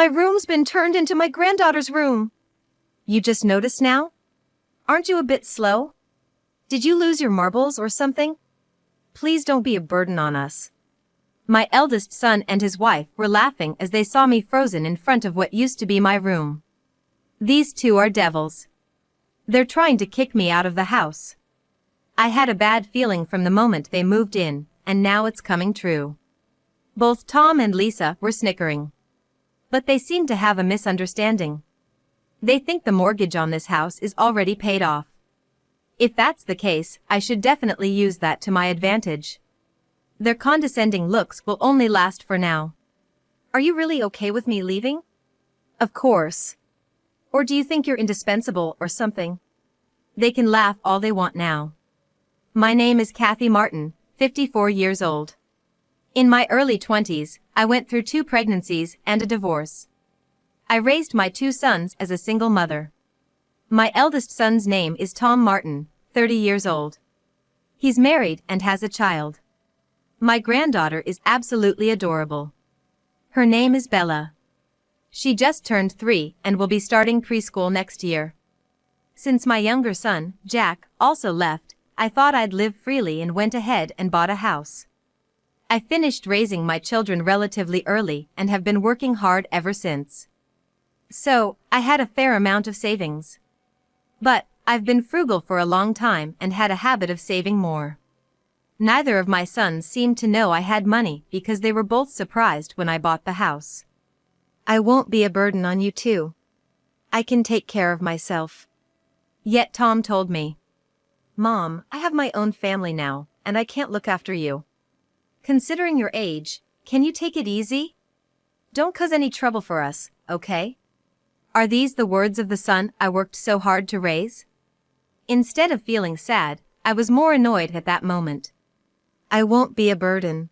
My room's been turned into my granddaughter's room. You just noticed now? Aren't you a bit slow? Did you lose your marbles or something? Please don't be a burden on us. My eldest son and his wife were laughing as they saw me frozen in front of what used to be my room. These two are devils. They're trying to kick me out of the house. I had a bad feeling from the moment they moved in, and now it's coming true. Both Tom and Lisa were snickering. But they seem to have a misunderstanding. They think the mortgage on this house is already paid off. If that's the case, I should definitely use that to my advantage. Their condescending looks will only last for now. Are you really okay with me leaving? Of course. Or do you think you're indispensable or something? They can laugh all they want now. My name is Kathy Martin, 54 years old. In my early 20s, I went through 2 pregnancies and a divorce. I raised my 2 sons as a single mother. My eldest son's name is Tom Martin, 30 years old. He's married and has a child. My granddaughter is absolutely adorable. Her name is Bella. She just turned 3 and will be starting preschool next year. Since my younger son, Jack, also left, I thought I'd live freely and went ahead and bought a house. I finished raising my children relatively early and have been working hard ever since. So, I had a fair amount of savings. But, I've been frugal for a long time and had a habit of saving more. Neither of my sons seemed to know I had money because they were both surprised when I bought the house. I won't be a burden on you too. I can take care of myself. Yet Tom told me, Mom, I have my own family now, and I can't look after you. Considering your age, can you take it easy? Don't cause any trouble for us, okay? Are these the words of the son I worked so hard to raise? Instead of feeling sad, I was more annoyed at that moment. I won't be a burden.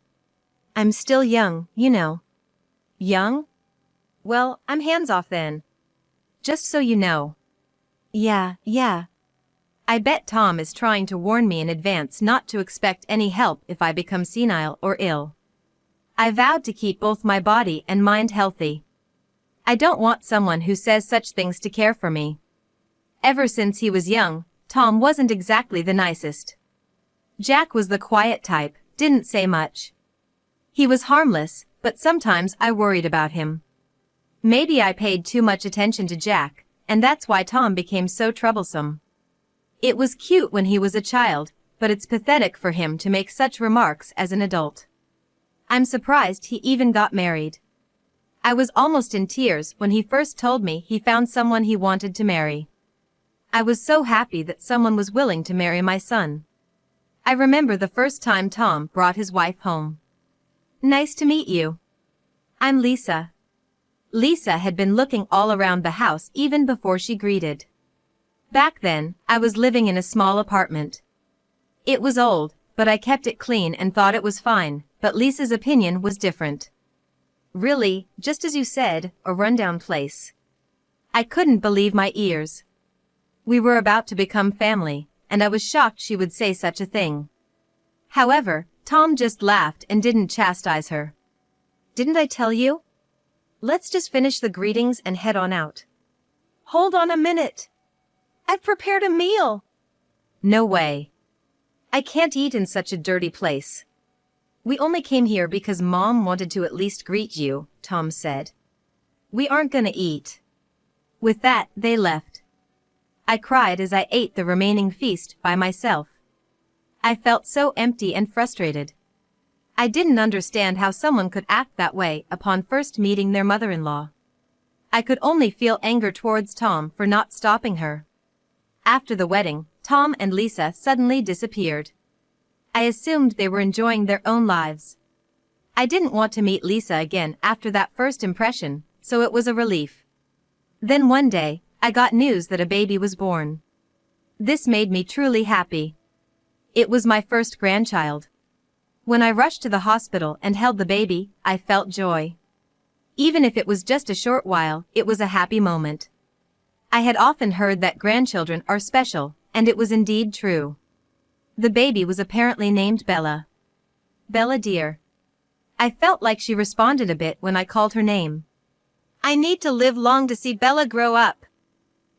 I'm still young, you know. Young? Well, I'm hands off then. Just so you know. Yeah. I bet Tom is trying to warn me in advance not to expect any help if I become senile or ill. I vowed to keep both my body and mind healthy. I don't want someone who says such things to care for me. Ever since he was young, Tom wasn't exactly the nicest. Jack was the quiet type, didn't say much. He was harmless, but sometimes I worried about him. Maybe I paid too much attention to Jack, and that's why Tom became so troublesome. It was cute when he was a child, but it's pathetic for him to make such remarks as an adult. I'm surprised he even got married. I was almost in tears when he first told me he found someone he wanted to marry. I was so happy that someone was willing to marry my son. I remember the first time Tom brought his wife home. Nice to meet you. I'm Lisa. Lisa had been looking all around the house even before she greeted. Back then, I was living in a small apartment. It was old, but I kept it clean and thought it was fine, but Lisa's opinion was different. Really, just as you said, a rundown place. I couldn't believe my ears. We were about to become family, and I was shocked she would say such a thing. However, Tom just laughed and didn't chastise her. Didn't I tell you? Let's just finish the greetings and head on out. Hold on a minute. I've prepared a meal. No way. I can't eat in such a dirty place. We only came here because Mom wanted to at least greet you, Tom said. We aren't gonna eat. With that, they left. I cried as I ate the remaining feast by myself. I felt so empty and frustrated. I didn't understand how someone could act that way upon first meeting their mother-in-law. I could only feel anger towards Tom for not stopping her. After the wedding, Tom and Lisa suddenly disappeared. I assumed they were enjoying their own lives. I didn't want to meet Lisa again after that first impression, so it was a relief. Then one day, I got news that a baby was born. This made me truly happy. It was my first grandchild. When I rushed to the hospital and held the baby, I felt joy. Even if it was just a short while, it was a happy moment. I had often heard that grandchildren are special, and it was indeed true. The baby was apparently named Bella. Bella dear. I felt like she responded a bit when I called her name. I need to live long to see Bella grow up.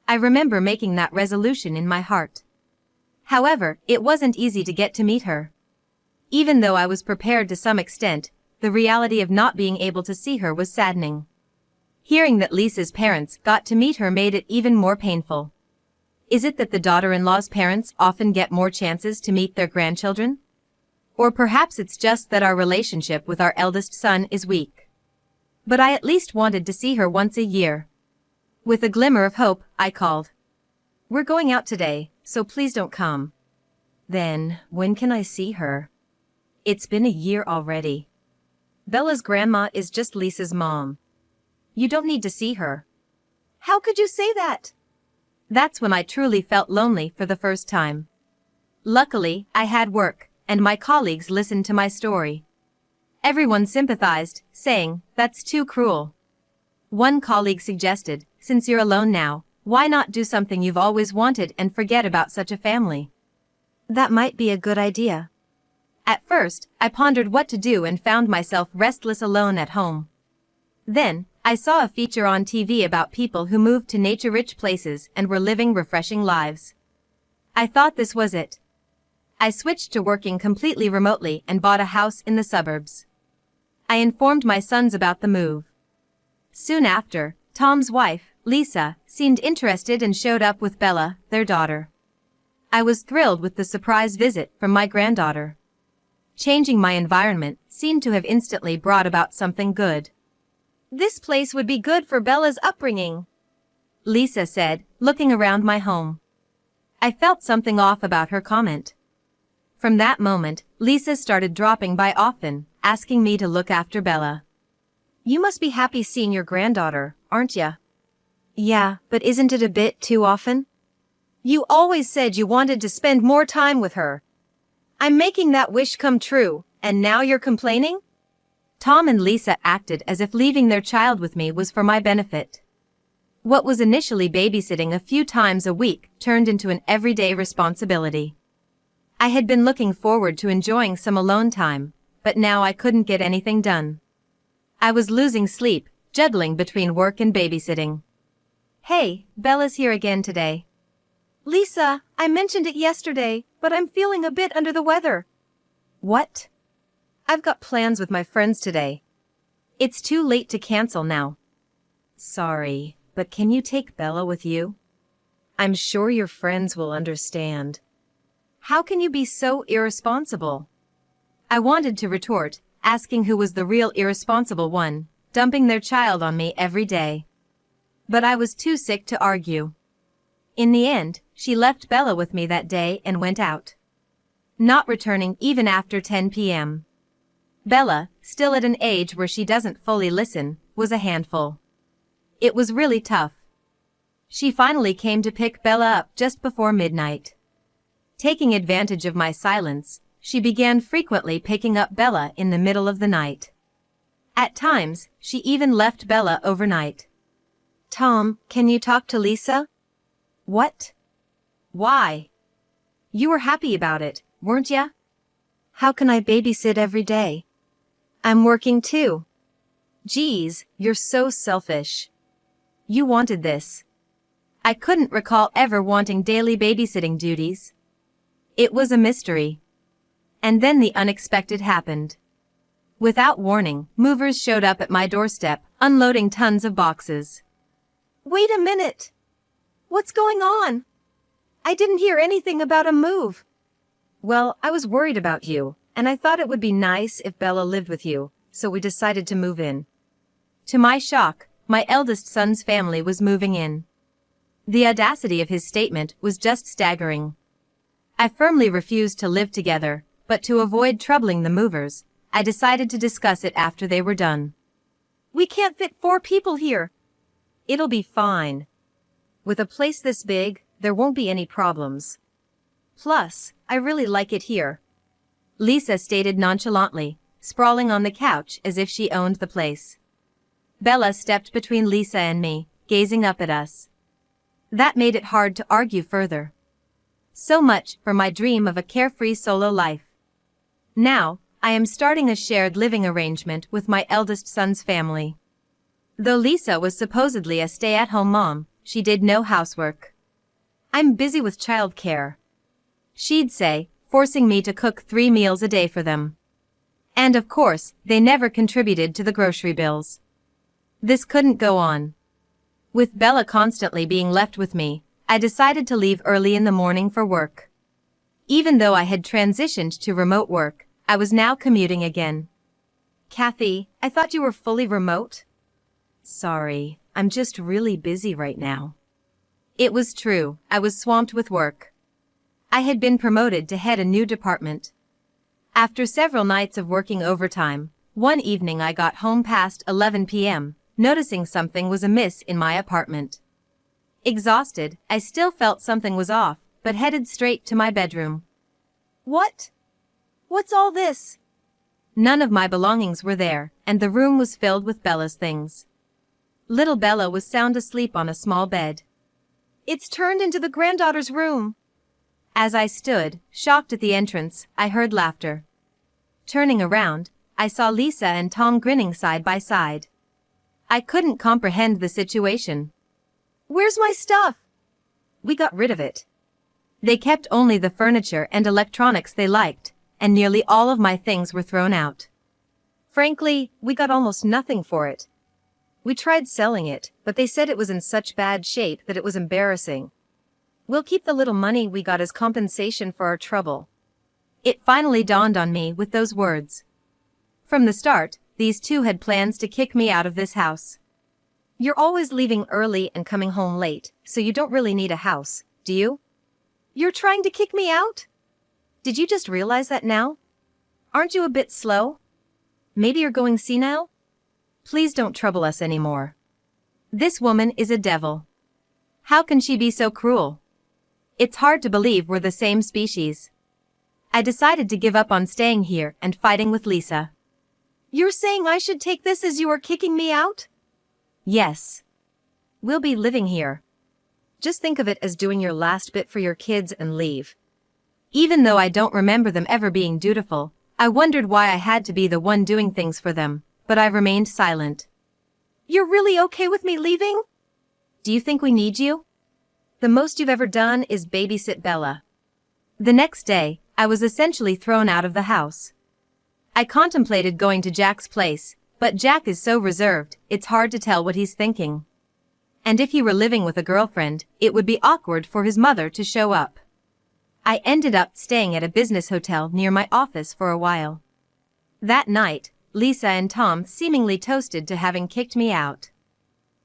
I remember making that resolution in my heart. However, it wasn't easy to get to meet her. Even though I was prepared to some extent, the reality of not being able to see her was saddening. Hearing that Lisa's parents got to meet her made it even more painful. Is it that the daughter-in-law's parents often get more chances to meet their grandchildren? Or perhaps it's just that our relationship with our eldest son is weak. But I at least wanted to see her once a year. With a glimmer of hope, I called. "We're going out today, so please don't come." "Then, when can I see her?" "It's been a year already. Bella's grandma is just Lisa's mom. You don't need to see her." "How could you say that?" That's when I truly felt lonely for the first time. Luckily, I had work, and my colleagues listened to my story. Everyone sympathized, saying, "That's too cruel." One colleague suggested, "Since you're alone now, why not do something you've always wanted and forget about such a family?" That might be a good idea. At first, I pondered what to do and found myself restless alone at home. Then, I saw a feature on TV about people who moved to nature-rich places and were living refreshing lives. I thought this was it. I switched to working completely remotely and bought a house in the suburbs. I informed my sons about the move. Soon after, Tom's wife, Lisa, seemed interested and showed up with Bella, their daughter. I was thrilled with the surprise visit from my granddaughter. Changing my environment seemed to have instantly brought about something good. "This place would be good for Bella's upbringing," Lisa said, looking around my home. I felt something off about her comment. From that moment, Lisa started dropping by often, asking me to look after Bella. "You must be happy seeing your granddaughter, aren't ya?" "Yeah, but isn't it a bit too often?" "You always said you wanted to spend more time with her. I'm making that wish come true, and now you're complaining?" Tom and Lisa acted as if leaving their child with me was for my benefit. What was initially babysitting a few times a week turned into an everyday responsibility. I had been looking forward to enjoying some alone time, but now I couldn't get anything done. I was losing sleep, juggling between work and babysitting. "Hey, Bella's here again today." "Lisa, I mentioned it yesterday, but I'm feeling a bit under the weather." "What?" "I've got plans with my friends today. It's too late to cancel now." "Sorry, but can you take Bella with you? I'm sure your friends will understand." "How can you be so irresponsible?" I wanted to retort, asking who was the real irresponsible one, dumping their child on me every day. But I was too sick to argue. In the end, she left Bella with me that day and went out, not returning even after 10 p.m. Bella, still at an age where she doesn't fully listen, was a handful. It was really tough. She finally came to pick Bella up just before midnight. Taking advantage of my silence, she began frequently picking up Bella in the middle of the night. At times, she even left Bella overnight. "Tom, can you talk to Lisa?" "What? Why? You were happy about it, weren't ya?" "How can I babysit every day? I'm working too." "Geez, you're so selfish. You wanted this." I couldn't recall ever wanting daily babysitting duties. It was a mystery. And then the unexpected happened. Without warning, movers showed up at my doorstep, unloading tons of boxes. "Wait a minute. What's going on? I didn't hear anything about a move." "Well, I was worried about you, and I thought it would be nice if Bella lived with you, so we decided to move in." To my shock, my eldest son's family was moving in. The audacity of his statement was just staggering. I firmly refused to live together, but to avoid troubling the movers, I decided to discuss it after they were done. "We can't fit 4 people here." "It'll be fine. With a place this big, there won't be any problems. Plus, I really like it here," Lisa stated nonchalantly, sprawling on the couch as if she owned the place. Bella stepped between Lisa and me, gazing up at us. That made it hard to argue further. So much for my dream of a carefree solo life. Now, I am starting a shared living arrangement with my eldest son's family. Though Lisa was supposedly a stay-at-home mom, she did no housework. "I'm busy with childcare," she'd say, forcing me to cook 3 meals a day for them. And of course, they never contributed to the grocery bills. This couldn't go on. With Bella constantly being left with me, I decided to leave early in the morning for work. Even though I had transitioned to remote work, I was now commuting again. "Kathy, I thought you were fully remote." "Sorry, I'm just really busy right now." It was true, I was swamped with work. I had been promoted to head a new department. After several nights of working overtime, one evening I got home past 11 p.m., noticing something was amiss in my apartment. Exhausted, I still felt something was off, but headed straight to my bedroom. What? What's all this? None of my belongings were there, and the room was filled with Bella's things. Little Bella was sound asleep on a small bed. It's turned into the granddaughter's room. As I stood, shocked at the entrance, I heard laughter. Turning around, I saw Lisa and Tom grinning side by side. I couldn't comprehend the situation. "Where's my stuff?" "We got rid of it. They kept only the furniture and electronics they liked, and nearly all of my things were thrown out. Frankly, we got almost nothing for it. We tried selling it, but they said it was in such bad shape that it was embarrassing. We'll keep the little money we got as compensation for our trouble." It finally dawned on me with those words. From the start, these two had plans to kick me out of this house. "You're always leaving early and coming home late, so you don't really need a house, do you? You're trying to kick me out? Did you just realize that now? Aren't you a bit slow? Maybe you're going senile? Please don't trouble us anymore. This woman is a devil. How can she be so cruel? It's hard to believe we're the same species." I decided to give up on staying here and fighting with Lisa. "You're saying I should take this as you are kicking me out?" "Yes. We'll be living here. Just think of it as doing your last bit for your kids and leave." Even though I don't remember them ever being dutiful, I wondered why I had to be the one doing things for them, but I remained silent. "You're really okay with me leaving?" "Do you think we need you?" "The most you've ever done is babysit Bella." The next day, I was essentially thrown out of the house. I contemplated going to Jack's place, but Jack is so reserved, it's hard to tell what he's thinking. And if he were living with a girlfriend, it would be awkward for his mother to show up. I ended up staying at a business hotel near my office for a while. That night, Lisa and Tom seemingly toasted to having kicked me out.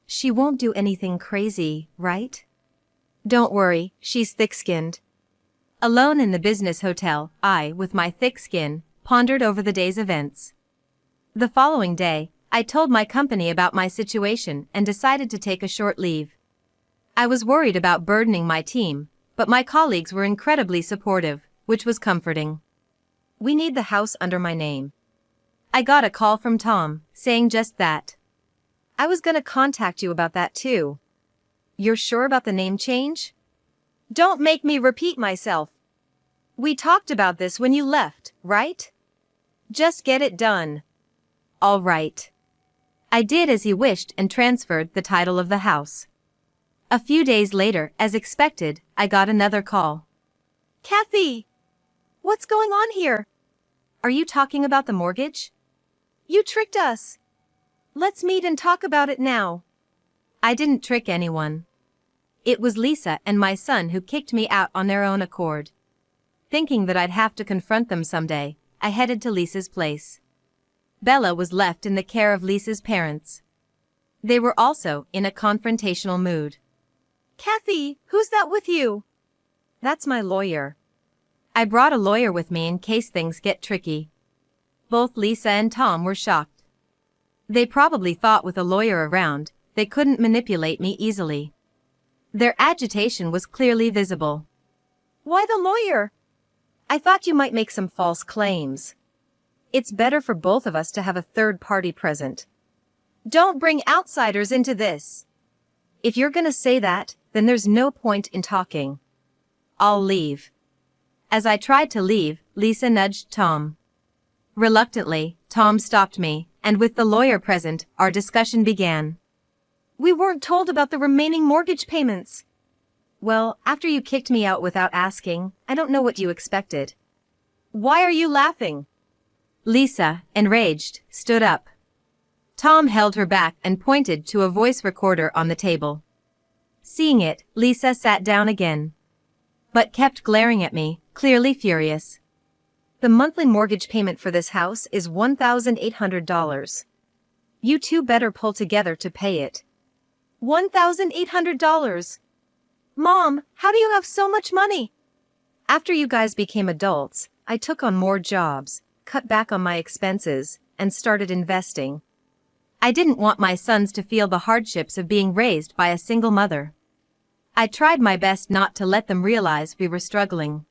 "She won't do anything crazy, right?" "Don't worry, she's thick-skinned." Alone in the business hotel, I, with my thick skin, pondered over the day's events. The following day, I told my company about my situation and decided to take a short leave. I was worried about burdening my team, but my colleagues were incredibly supportive, which was comforting. "We need the house under my name." I got a call from Tom, saying just that. "I was gonna contact you about that too. You're sure about the name change?" "Don't make me repeat myself. We talked about this when you left, right? Just get it done." "All right." I did as he wished and transferred the title of the house. A few days later, as expected, I got another call. "Kathy! What's going on here?" "Are you talking about the mortgage?" "You tricked us. Let's meet and talk about it now." I didn't trick anyone. It was Lisa and my son who kicked me out on their own accord. Thinking that I'd have to confront them someday, I headed to Lisa's place. Bella was left in the care of Lisa's parents. They were also in a confrontational mood. "Kathy, who's that with you?" "That's my lawyer." I brought a lawyer with me in case things get tricky. Both Lisa and Tom were shocked. They probably thought with a lawyer around, they couldn't manipulate me easily. Their agitation was clearly visible. "Why the lawyer?" "I thought you might make some false claims. It's better for both of us to have a third party present." "Don't bring outsiders into this." "If you're gonna say that, then there's no point in talking. I'll leave." As I tried to leave, Lisa nudged Tom. Reluctantly, Tom stopped me, and with the lawyer present, our discussion began. We weren't told about the remaining mortgage payments. Well, after you kicked me out without asking, I don't know what you expected. Why are you laughing? Lisa, enraged, stood up. Tom held her back and pointed to a voice recorder on the table. Seeing it, Lisa sat down again, but kept glaring at me, clearly furious. The monthly mortgage payment for this house is $1,800. You two better pull together to pay it. $1,800. Mom, how do you have so much money? After you guys became adults, I took on more jobs, cut back on my expenses, and started investing. I didn't want my sons to feel the hardships of being raised by a single mother. I tried my best not to let them realize we were struggling.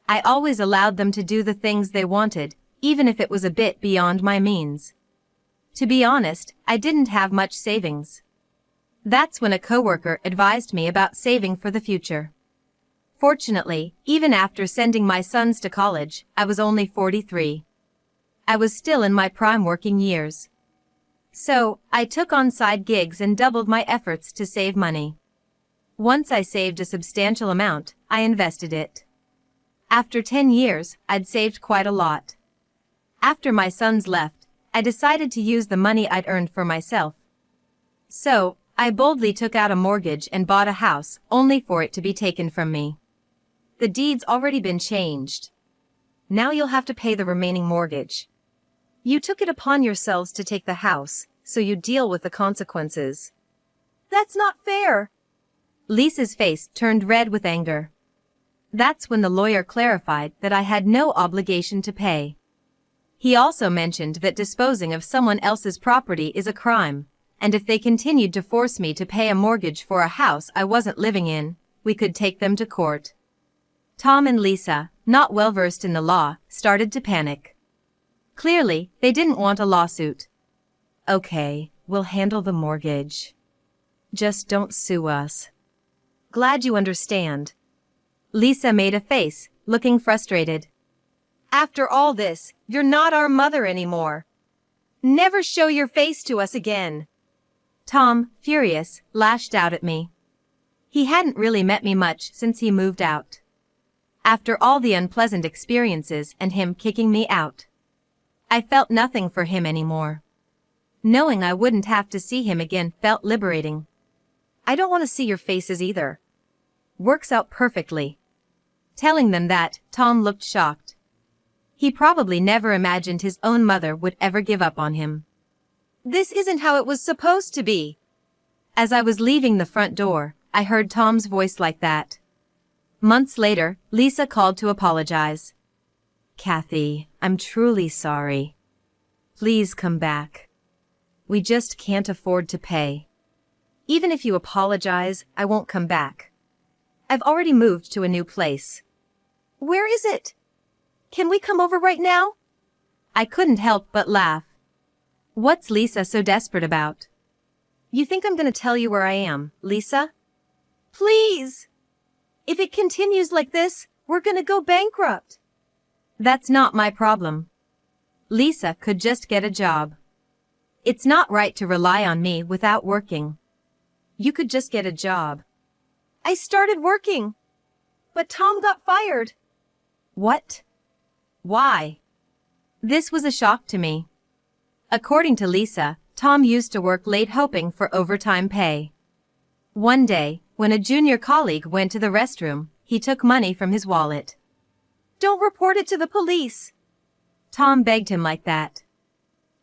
I always allowed them to do the things they wanted, even if it was a bit beyond my means. To be honest, I didn't have much savings. That's when a coworker advised me about saving for the future. Fortunately, even after sending my sons to college, I was only 43. I was still in my prime working years. So, I took on side gigs and doubled my efforts to save money. Once I saved a substantial amount, I invested it. After 10 years, I'd saved quite a lot. After my sons left, I decided to use the money I'd earned for myself. So, I boldly took out a mortgage and bought a house, only for it to be taken from me. The deed's already been changed. Now you'll have to pay the remaining mortgage. You took it upon yourselves to take the house, so you deal with the consequences. That's not fair. Lisa's face turned red with anger. That's when the lawyer clarified that I had no obligation to pay. He also mentioned that disposing of someone else's property is a crime, and if they continued to force me to pay a mortgage for a house I wasn't living in, we could take them to court. Tom and Lisa, not well versed in the law, started to panic. Clearly, they didn't want a lawsuit. Okay, we'll handle the mortgage. Just don't sue us. Glad you understand. Lisa made a face, looking frustrated. After all this, you're not our mother anymore. Never show your face to us again. Tom, furious, lashed out at me. He hadn't really met me much since he moved out. After all the unpleasant experiences and him kicking me out, I felt nothing for him anymore. Knowing I wouldn't have to see him again felt liberating. I don't want to see your faces either. Works out perfectly. Telling them that, Tom looked shocked. He probably never imagined his own mother would ever give up on him. This isn't how it was supposed to be. As I was leaving the front door, I heard Tom's voice like that. Months later, Lisa called to apologize. Kathy, I'm truly sorry. Please come back. We just can't afford to pay. Even if you apologize, I won't come back. I've already moved to a new place. Where is it? Can we come over right now? I couldn't help but laugh. What's Lisa so desperate about? You think I'm gonna tell you where I am, Lisa? Please! If it continues like this, we're gonna go bankrupt. That's not my problem. Lisa could just get a job. It's not right to rely on me without working. You could just get a job. I started working. But Tom got fired. What? Why? This was a shock to me. According to Lisa, Tom used to work late hoping for overtime pay. One day, when a junior colleague went to the restroom, he took money from his wallet. Don't report it to the police. Tom begged him like that.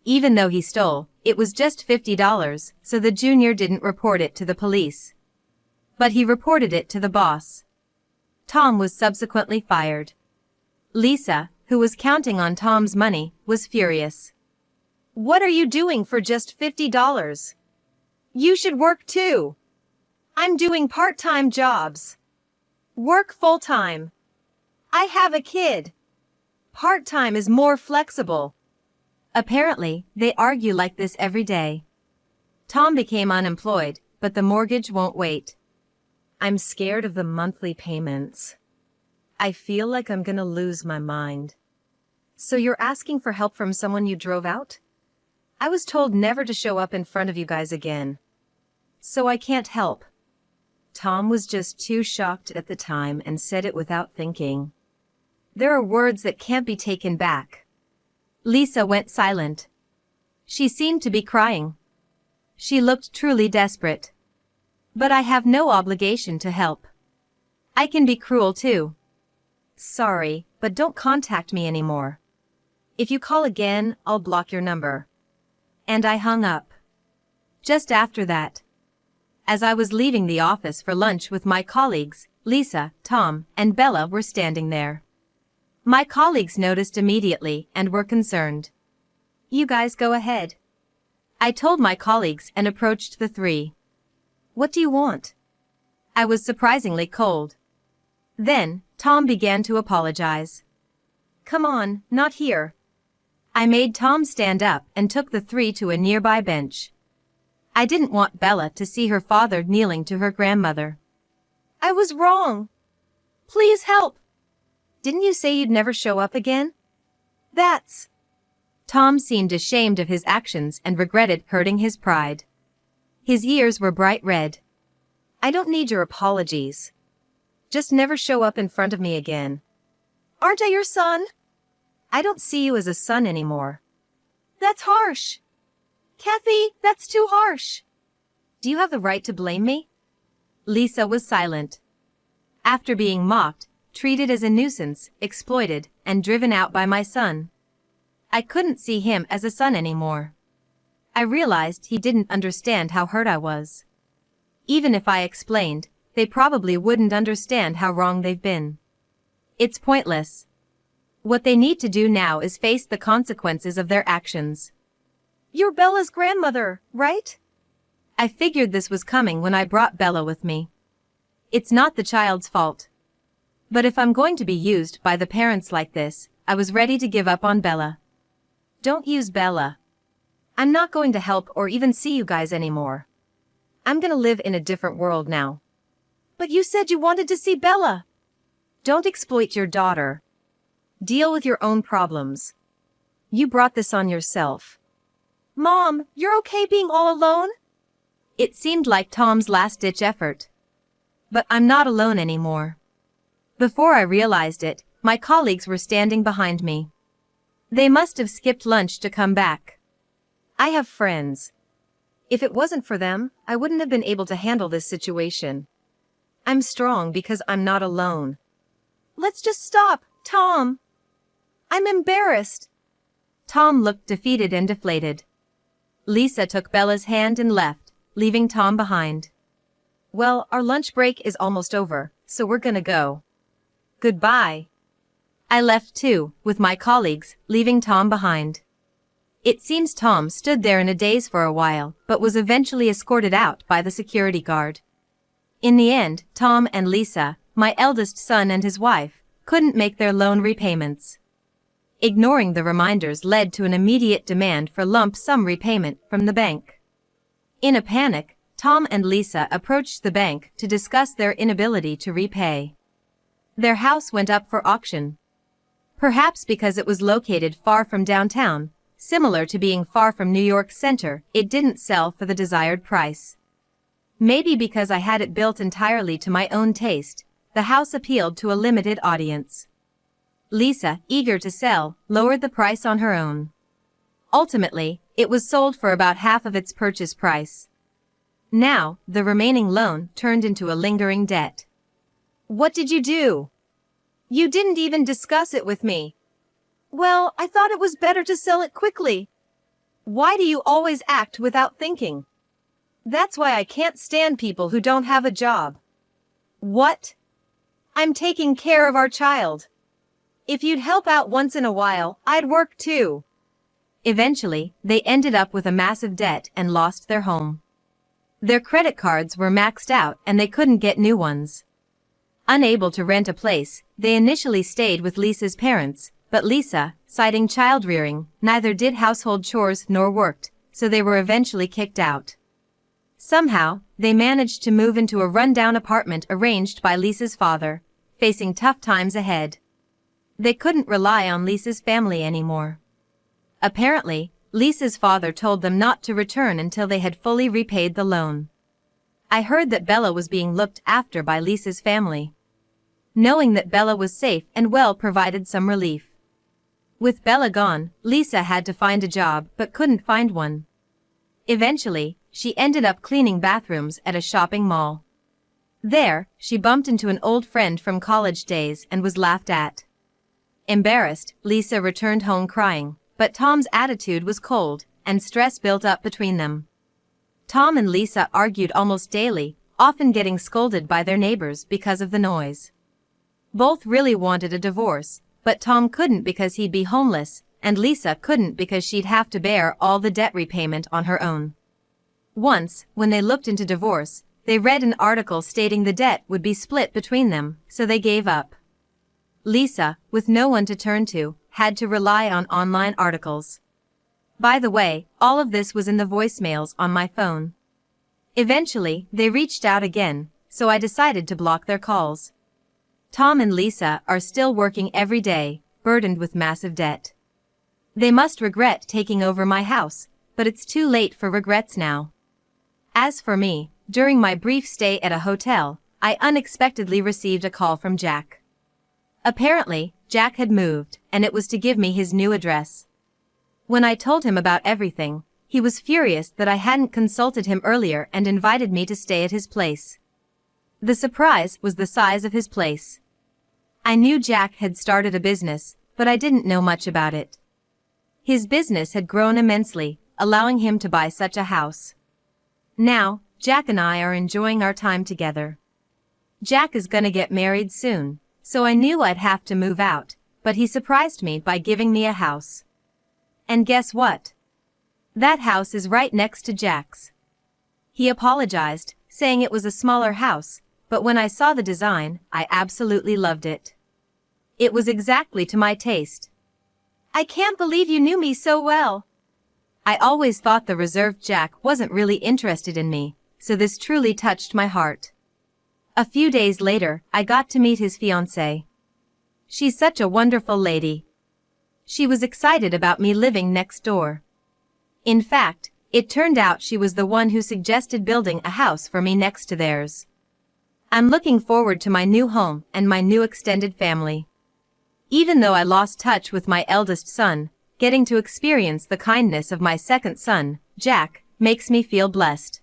Even though he stole, it was just $50, so the junior didn't report it to the police. But he reported it to the boss. Tom was subsequently fired. Lisa, who was counting on Tom's money, was furious. What are you doing for just $50? You should work too. I'm doing part-time jobs. Work full-time. I have a kid. Part-time is more flexible. Apparently, they argue like this every day. Tom became unemployed, but the mortgage won't wait. I'm scared of the monthly payments. I feel like I'm gonna lose my mind. So you're asking for help from someone you drove out? I was told never to show up in front of you guys again. so I can't help. Tom was just too shocked at the time and said it without thinking. There are words that can't be taken back. Lisa went silent. She seemed to be crying. She looked truly desperate. But I have no obligation to help. I can be cruel too. Sorry, but don't contact me anymore. If you call again, I'll block your number. And I hung up. Just after that, as I was leaving the office for lunch with my colleagues, Lisa, Tom, and Bella were standing there. My colleagues noticed immediately and were concerned. You guys go ahead. I told my colleagues and approached the three. What do you want? I was surprisingly cold. Then, Tom began to apologize. Come on, not here. I made Tom stand up and took the three to a nearby bench. I didn't want Bella to see her father kneeling to her grandmother. I was wrong. Please help. Didn't you say you'd never show up again? That's... Tom seemed ashamed of his actions and regretted hurting his pride. His ears were bright red. I don't need your apologies. Just never show up in front of me again. Aren't I your son? I don't see you as a son anymore. That's harsh. Kathy, that's too harsh. Do you have the right to blame me? Lisa was silent. After being mocked, treated as a nuisance, exploited, and driven out by my son, I couldn't see him as a son anymore. I realized he didn't understand how hurt I was. Even if I explained, they probably wouldn't understand how wrong they've been. It's pointless. What they need to do now is face the consequences of their actions. You're Bella's grandmother, right? I figured this was coming when I brought Bella with me. It's not the child's fault. But if I'm going to be used by the parents like this, I was ready to give up on Bella. Don't use Bella. I'm not going to help or even see you guys anymore. I'm gonna live in a different world now. But you said you wanted to see Bella. Don't exploit your daughter. Deal with your own problems. You brought this on yourself. Mom, you're okay being all alone? It seemed like Tom's last-ditch effort. But I'm not alone anymore. Before I realized it, my colleagues were standing behind me. They must have skipped lunch to come back. I have friends. If it wasn't for them, I wouldn't have been able to handle this situation. I'm strong because I'm not alone. Let's just stop, Tom. I'm embarrassed. Tom looked defeated and deflated. Lisa took Bella's hand and left, leaving Tom behind. Well, our lunch break is almost over, so we're gonna go. Goodbye. I left too, with my colleagues, leaving Tom behind. It seems Tom stood there in a daze for a while, but was eventually escorted out by the security guard. In the end, Tom and Lisa, my eldest son and his wife, couldn't make their loan repayments. Ignoring the reminders led to an immediate demand for lump sum repayment from the bank. In a panic, Tom and Lisa approached the bank to discuss their inability to repay. Their house went up for auction. Perhaps because it was located far from downtown, similar to being far from New York Center, it didn't sell for the desired price. Maybe because I had it built entirely to my own taste, the house appealed to a limited audience. Lisa, eager to sell, lowered the price on her own. Ultimately, it was sold for about half of its purchase price. Now, the remaining loan turned into a lingering debt. What did you do? You didn't even discuss it with me. Well, I thought it was better to sell it quickly. Why do you always act without thinking? That's why I can't stand people who don't have a job. What? I'm taking care of our child. If you'd help out once in a while, I'd work too. Eventually, they ended up with a massive debt and lost their home. Their credit cards were maxed out and they couldn't get new ones. Unable to rent a place, they initially stayed with Lisa's parents, but Lisa, citing child rearing, neither did household chores nor worked, so they were eventually kicked out. Somehow, they managed to move into a rundown apartment arranged by Lisa's father, facing tough times ahead. They couldn't rely on Lisa's family anymore. Apparently, Lisa's father told them not to return until they had fully repaid the loan. I heard that Bella was being looked after by Lisa's family. Knowing that Bella was safe and well provided some relief. With Bella gone, Lisa had to find a job but couldn't find one. Eventually, she ended up cleaning bathrooms at a shopping mall. There, she bumped into an old friend from college days and was laughed at. Embarrassed, Lisa returned home crying, but Tom's attitude was cold, and stress built up between them. Tom and Lisa argued almost daily, often getting scolded by their neighbors because of the noise. Both really wanted a divorce, but Tom couldn't because he'd be homeless, and Lisa couldn't because she'd have to bear all the debt repayment on her own. Once, when they looked into divorce, they read an article stating the debt would be split between them, so they gave up. Lisa, with no one to turn to, had to rely on online articles. By the way, all of this was in the voicemails on my phone. Eventually, they reached out again, so I decided to block their calls. Tom and Lisa are still working every day, burdened with massive debt. They must regret taking over my house, but it's too late for regrets now. As for me, during my brief stay at a hotel, I unexpectedly received a call from Jack. Apparently, Jack had moved, and it was to give me his new address. When I told him about everything, he was furious that I hadn't consulted him earlier and invited me to stay at his place. The surprise was the size of his place. I knew Jack had started a business, but I didn't know much about it. His business had grown immensely, allowing him to buy such a house. Now, Jack and I are enjoying our time together. Jack is gonna get married soon, so I knew I'd have to move out, but he surprised me by giving me a house. And guess what? That house is right next to Jack's. He apologized, saying it was a smaller house, but when I saw the design, I absolutely loved it. It was exactly to my taste. I can't believe you knew me so well. I always thought the reserved Jack wasn't really interested in me, so this truly touched my heart. A few days later, I got to meet his fiancée. She's such a wonderful lady. She was excited about me living next door. In fact, it turned out she was the one who suggested building a house for me next to theirs. I'm looking forward to my new home and my new extended family. Even though I lost touch with my eldest son, getting to experience the kindness of my second son, Jack, makes me feel blessed.